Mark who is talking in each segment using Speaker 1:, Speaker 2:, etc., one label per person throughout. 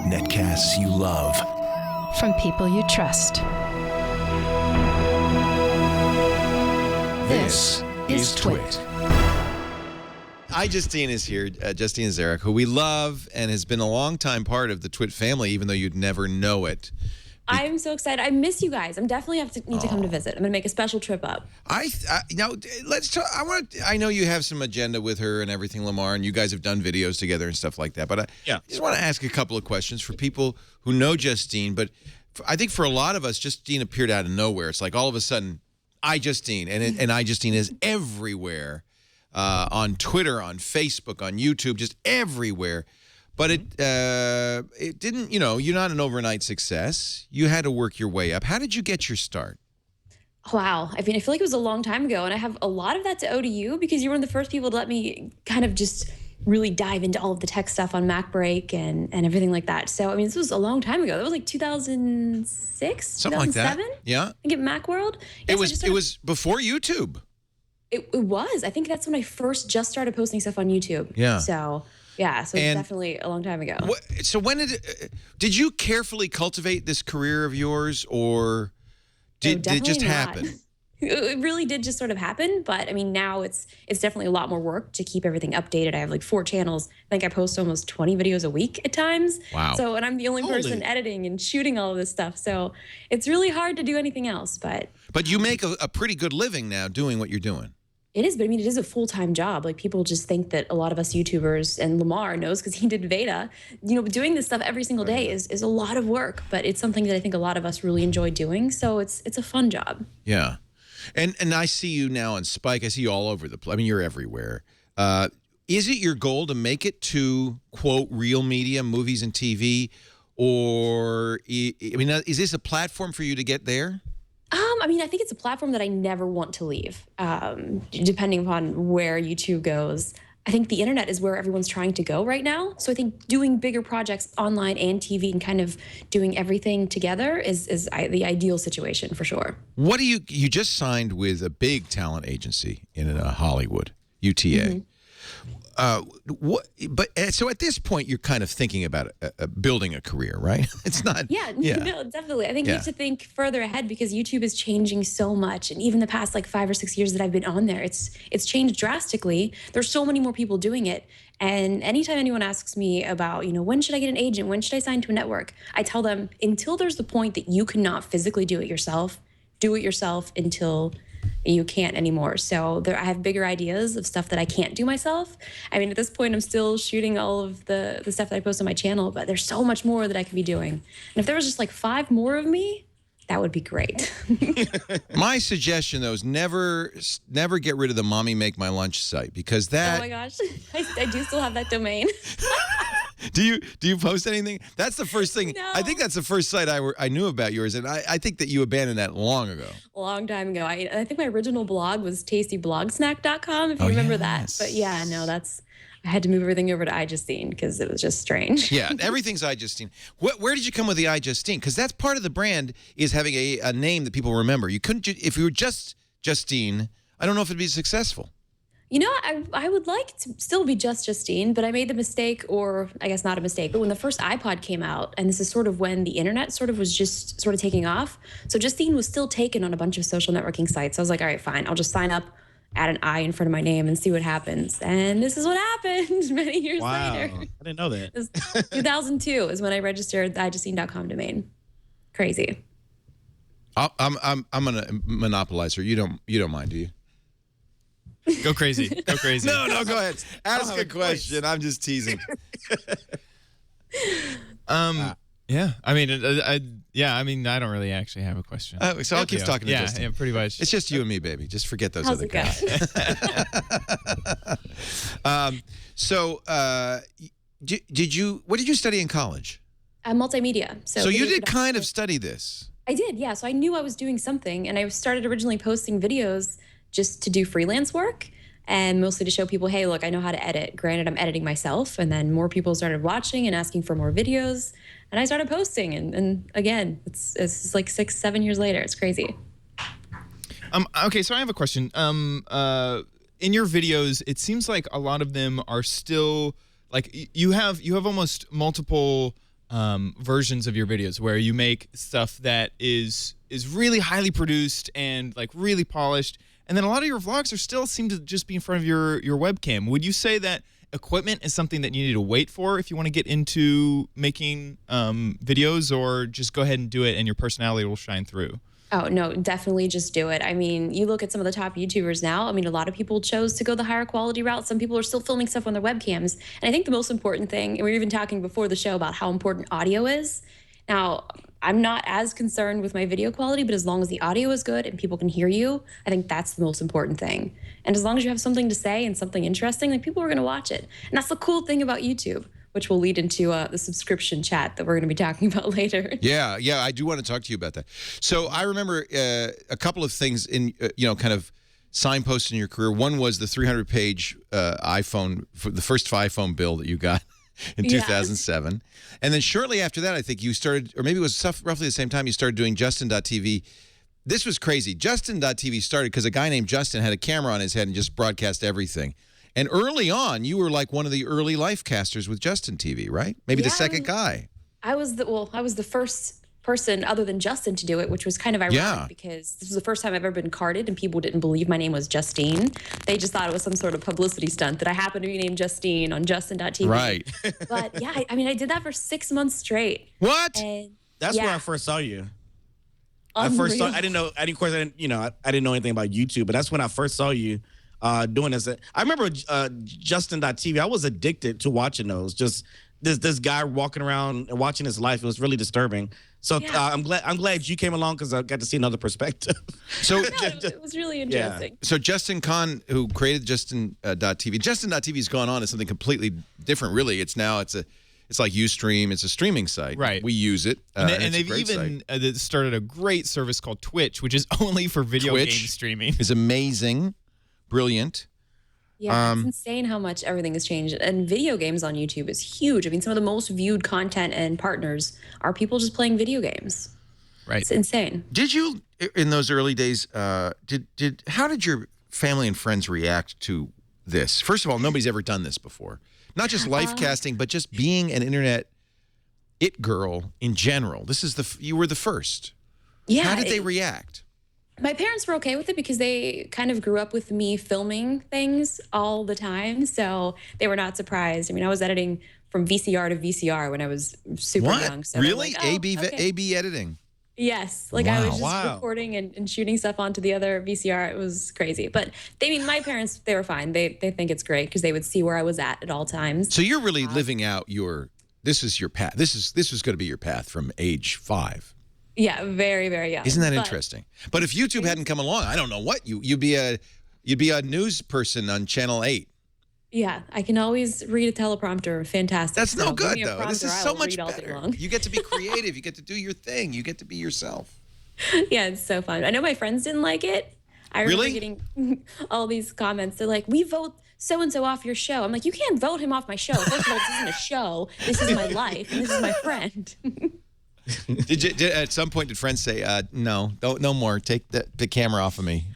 Speaker 1: Netcasts you love.
Speaker 2: From people you trust.
Speaker 1: This is Twit.
Speaker 3: iJustine is here, Justine Ezarik, who we love and has been a long-time part of the Twit family, even though you'd never know it.
Speaker 4: I'm so excited. I miss you guys. I'm definitely need to come to visit. I'm going to make a special trip up.
Speaker 3: Now let's talk. I know you have some agenda with her and everything, Lamar, and you guys have done videos together and stuff like that. But I just want to ask a couple of questions for people who know Justine. But I think for a lot of us, Justine appeared out of nowhere. It's like all of a sudden, iJustine, and iJustine is everywhere, on Twitter, on Facebook, on YouTube, just everywhere. But it didn't, you're not an overnight success. You had to work your way up. How did you get your start?
Speaker 4: Wow. I mean, I feel like it was a long time ago, and I have a lot of that to owe to you because you were one of the first people to let me kind of just really dive into all of the tech stuff on MacBreak and everything like that. So, I mean, this was a long time ago. That was like 2006,
Speaker 3: something like that. Yeah.
Speaker 4: I think at Macworld.
Speaker 3: Yeah, it was before YouTube.
Speaker 4: It was. I think that's when I first just started posting stuff on YouTube.
Speaker 3: Yeah.
Speaker 4: So... yeah, so it's definitely a long time ago.
Speaker 3: So when did you carefully cultivate this career of yours, or did it just happen?
Speaker 4: It really did just sort of happen, but I mean, now it's definitely a lot more work to keep everything updated. I have like 4 channels. I think I post almost 20 videos a week at times.
Speaker 3: Wow.
Speaker 4: So, and I'm the only person editing and shooting all of this stuff. So it's really hard to do anything else, but
Speaker 3: you make a pretty good living now doing what you're doing.
Speaker 4: It is, but I mean, it is a full-time job. Like, people just think that a lot of us YouTubers, and Lamar knows because he did Veda, doing this stuff every single day is a lot of work, but it's something that I think a lot of us really enjoy doing. So it's a fun job.
Speaker 3: Yeah. And I see you now on Spike. I see you all over the place. I mean, you're everywhere. Is it your goal to make it to, quote, real media, movies and TV? Or, I mean, is this a platform for you to get there?
Speaker 4: I mean, I think it's a platform that I never want to leave, depending upon where YouTube goes. I think the internet is where everyone's trying to go right now. So I think doing bigger projects online and TV and kind of doing everything together is the ideal situation for sure.
Speaker 3: What do you just signed with a big talent agency in Hollywood, UTA. Mm-hmm. So at this point, you're kind of thinking about building a career, right? It's not.
Speaker 4: Yeah, no, definitely. I think you have to think further ahead because YouTube is changing so much, and even the past like 5 or 6 years that I've been on there, it's changed drastically. There's so many more people doing it, and anytime anyone asks me about, when should I get an agent, when should I sign to a network, I tell them until there's the point that you cannot physically do it yourself until you can't anymore. So I have bigger ideas of stuff that I can't do myself. I mean, at this point, I'm still shooting all of the stuff that I post on my channel, but there's so much more that I could be doing. And if there was just like 5 more of me, that would be great.
Speaker 3: My suggestion, though, is never get rid of the Mommy Make My Lunch site, because that...
Speaker 4: Oh, my gosh. I do still have that domain.
Speaker 3: Do you post anything? That's the first thing.
Speaker 4: No.
Speaker 3: I think that's the first site I knew about yours, and I think that you abandoned that long ago.
Speaker 4: A long time ago. I think my original blog was tastyblogsnack.com, if you remember that. But yeah, no, I had to move everything over to iJustine because it was just strange.
Speaker 3: Yeah, everything's iJustine. Where did you come with the iJustine? Because that's part of the brand, is having a name that people remember. You couldn't, if you were just Justine, I don't know if it'd be successful.
Speaker 4: I would like to still be just Justine, but I made the mistake, or I guess not a mistake, but when the first iPod came out, and this is sort of when the internet was just taking off. So Justine was still taken on a bunch of social networking sites. I was like, all right, fine. I'll just sign up, add an I in front of my name and see what happens. And this is what happened many years later.
Speaker 5: I didn't know that.
Speaker 4: 2002 is when I registered the iJustine.com domain. Crazy.
Speaker 3: I'm gonna monopolize her. You don't mind, do you?
Speaker 5: Go crazy. Go crazy.
Speaker 3: No, go ahead. Ask a question. I'm just teasing.
Speaker 5: Yeah. I mean, I don't really actually have a question.
Speaker 3: So I'll keep talking to Justine.
Speaker 5: Yeah, pretty much.
Speaker 3: It's just you and me, baby. Just forget those
Speaker 4: How's
Speaker 3: other
Speaker 4: it
Speaker 3: guys. What did you study in college?
Speaker 4: Multimedia.
Speaker 3: So you did kind of study this.
Speaker 4: I did, yeah. So I knew I was doing something, and I started originally posting videos just to do freelance work and mostly to show people, hey, look, I know how to edit. Granted, I'm editing myself, and then more people started watching and asking for more videos, and I started posting, and again, it's like 6-7 years later. It's crazy.
Speaker 5: Okay, so I have a question. In your videos, it seems like a lot of them are still like you have almost multiple versions of your videos where you make stuff that is really highly produced and like really polished, and then a lot of your vlogs still seem to just be in front of your webcam. Would you say that equipment is something that you need to wait for if you want to get into making videos, or just go ahead and do it and your personality will shine through?
Speaker 4: Oh, no, definitely just do it. I mean, you look at some of the top YouTubers now. I mean, a lot of people chose to go the higher quality route. Some people are still filming stuff on their webcams. And I think the most important thing, and we were even talking before the show about how important audio is. Now, I'm not as concerned with my video quality, but as long as the audio is good and people can hear you, I think that's the most important thing. And as long as you have something to say and something interesting, like people are going to watch it. And that's the cool thing about YouTube, which will lead into the subscription chat that we're going to be talking about later.
Speaker 3: Yeah, I do want to talk to you about that. So I remember a couple of things in, kind of signposts in your career. One was the 300-page iPhone, the first iPhone bill that you got in 2007. And then shortly after that, I think you started, or maybe it was roughly the same time, you started doing Justine.tv. This was crazy. Justine.tv started because a guy named Justin had a camera on his head and just broadcast everything. And early on, you were like one of the early life casters with Justine TV, right? Maybe the second guy.
Speaker 4: I was the first person other than Justin to do it, which was kind of ironic because this was the first time I've ever been carded and people didn't believe my name was Justine. They just thought it was some sort of publicity stunt that I happened to be named Justine on Justine.tv.
Speaker 3: Right.
Speaker 4: But yeah, I mean, I did that for 6 months straight.
Speaker 3: What?
Speaker 4: And
Speaker 6: that's where I first saw you.
Speaker 4: I
Speaker 6: didn't know anything about YouTube, but that's when I first saw you doing this. I remember Justine.tv. I was addicted to watching those. Just this guy walking around and watching his life. It was really disturbing. So I'm glad you came along because I got to see another perspective.
Speaker 3: So
Speaker 4: it was really interesting.
Speaker 3: Yeah. So Justin Kahn, who created Justine.tv, Justine.tv has gone on as something completely different. Really, it's like Ustream. It's a streaming site.
Speaker 5: Right.
Speaker 3: We use it.
Speaker 5: And they've even started a great service called Twitch, which is only for video game streaming.
Speaker 3: Is amazing. Brilliant.
Speaker 4: Yeah, it's insane how much everything has changed. And video games on YouTube is huge. I mean, some of the most viewed content and partners are people just playing video games.
Speaker 5: Right.
Speaker 4: It's insane.
Speaker 3: Did you, in those early days, how did your family and friends react to this? First of all, nobody's ever done this before. Not just life casting, but just being an internet it girl in general. You were the first.
Speaker 4: Yeah.
Speaker 3: How did they react?
Speaker 4: My parents were okay with it because they kind of grew up with me filming things all the time. So they were not surprised. I mean, I was editing from VCR to VCR when I was super young. So
Speaker 3: really?
Speaker 4: Like,
Speaker 3: AB editing?
Speaker 4: Yes. Like I was just recording and shooting stuff onto the other VCR. It was crazy. But my parents, they were fine. They think it's great because they would see where I was at all times.
Speaker 3: So you're really living out this is your path. This was going to be your path from age 5.
Speaker 4: Yeah, very, very young.
Speaker 3: Isn't that interesting? But if YouTube hadn't come along, I don't know what you'd be a news person on Channel 8.
Speaker 4: Yeah, I can always read a teleprompter. Fantastic.
Speaker 3: That's no good though. This is so much better. You get to be creative. You get to do your thing. You get to be yourself.
Speaker 4: Yeah, it's so fun. I know my friends didn't like it. I remember getting all these comments. They're like, "We vote so-and-so off your show." I'm like, "You can't vote him off my show. First of all, this isn't a show. This is my life, and this is my friend."
Speaker 3: At some point did friends say, no more, take the camera off of me?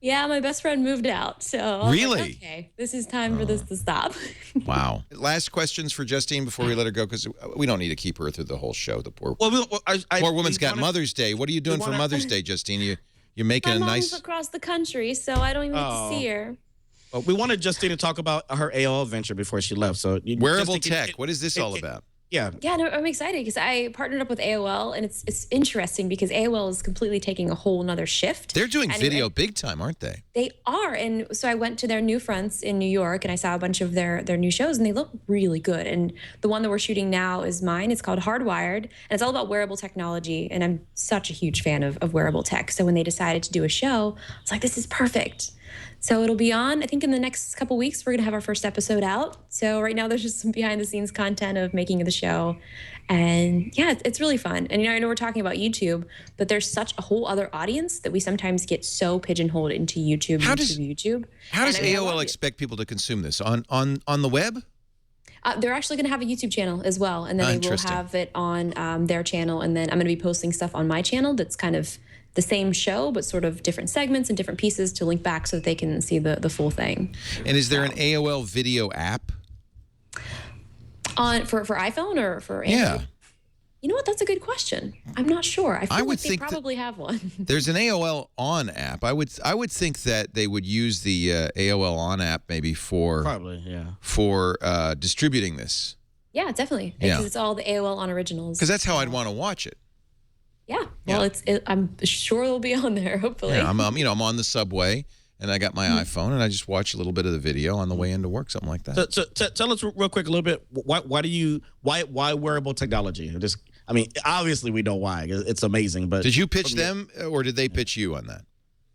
Speaker 4: Yeah, my best friend moved out, so
Speaker 3: really?
Speaker 4: Like, okay, this is time for this to stop.
Speaker 3: Wow. Last questions for Justine before we let her go, because we don't need to keep her through the whole show. The poor woman's got Mother's Day. What are you doing for Mother's Day, Justine? You're making a nice...
Speaker 4: My mom's across the country, so I don't even get to see her.
Speaker 6: Well, we wanted Justine to talk about her AOL venture before she left. So
Speaker 3: wearable tech. What is this all about?
Speaker 6: Yeah,
Speaker 4: no, I'm excited because I partnered up with AOL, and it's interesting because AOL is completely taking a whole nother shift.
Speaker 3: They're doing video big time, aren't they?
Speaker 4: They are, and so I went to their new fronts in New York, and I saw a bunch of their new shows, and they look really good. And the one that we're shooting now is mine. It's called Hardwired, and it's all about wearable technology, and I'm such a huge fan of wearable tech. So when they decided to do a show, I was like, this is perfect. So it'll be on, I think in the next couple weeks, we're going to have our first episode out. So right now there's just some behind the scenes content of making the show. And yeah, it's really fun. And I know we're talking about YouTube, but there's such a whole other audience that we sometimes get so pigeonholed into YouTube,
Speaker 3: How does AOL expect people to consume this? On the web?
Speaker 4: They're actually going to have a YouTube channel as well. And then they will have it on their channel. And then I'm going to be posting stuff on my channel that's kind of the same show, but sort of different segments and different pieces to link back so that they can see the full thing.
Speaker 3: And is there an AOL video app?
Speaker 4: For iPhone or for Android?
Speaker 3: Yeah.
Speaker 4: You know what? That's a good question. I'm not sure. I feel like they probably have one.
Speaker 3: There's an AOL On app. I would think that they would use the AOL On app maybe for distributing this.
Speaker 4: Yeah, definitely. Because it's all the AOL On originals.
Speaker 3: Because that's how I'd want to watch it.
Speaker 4: Yeah. Well, I'm sure it'll be on there. Hopefully.
Speaker 3: Yeah, I'm on the subway. And I got my iPhone, and I just watch a little bit of the video on the way into work, something like that.
Speaker 6: So tell us real quick a little bit. Why wearable technology? Obviously we know why. It's amazing. But
Speaker 3: did you pitch them, or did they pitch you on that?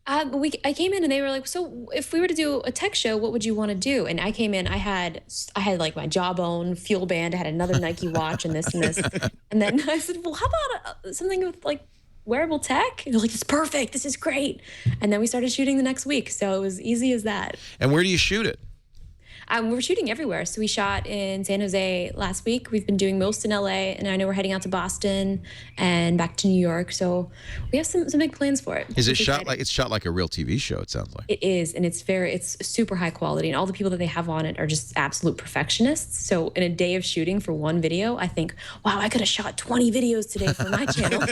Speaker 4: I came in and they were like, so if we were to do a tech show, what would you want to do? And I came in, I had like my Jawbone fuel band, I had another Nike watch and this and this. And then I said, well, how about something with like wearable tech? And they're like, it's perfect. This is great. And then we started shooting the next week. So it was easy as that.
Speaker 3: And where do you shoot it?
Speaker 4: We're shooting everywhere. So we shot in San Jose last week. We've been doing most in LA, and I know we're heading out to Boston and back to New York. So we have some big plans for it.
Speaker 3: Is it shot like a real TV show? It sounds like
Speaker 4: it is, and it's super high quality, and all the people that they have on it are just absolute perfectionists. So in a day of shooting for one video, I think, wow, I could have shot 20 videos today for my channel.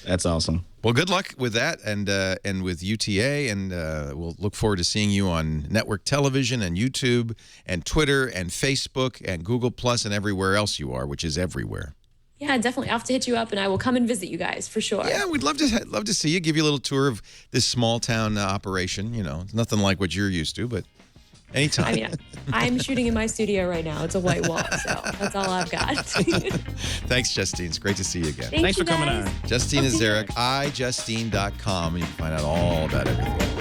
Speaker 6: That's awesome.
Speaker 3: Well, good luck with that and with UTA, and we'll look forward to seeing you on network television and YouTube and Twitter and Facebook and Google Plus and everywhere else you are, which is everywhere.
Speaker 4: Yeah, definitely. I'll have to hit you up, and I will come and visit you guys for sure.
Speaker 3: Yeah, we'd love to see you, give you a little tour of this small town operation. You know, it's nothing like what you're used to, but anytime.
Speaker 4: I mean, I'm shooting in my studio right now. It's a white wall, so that's all I've got.
Speaker 3: Thanks, Justine. It's great to see you again.
Speaker 6: Thanks for coming on.
Speaker 3: Justine Ezarik, iJustine.com. You can find out all about everything.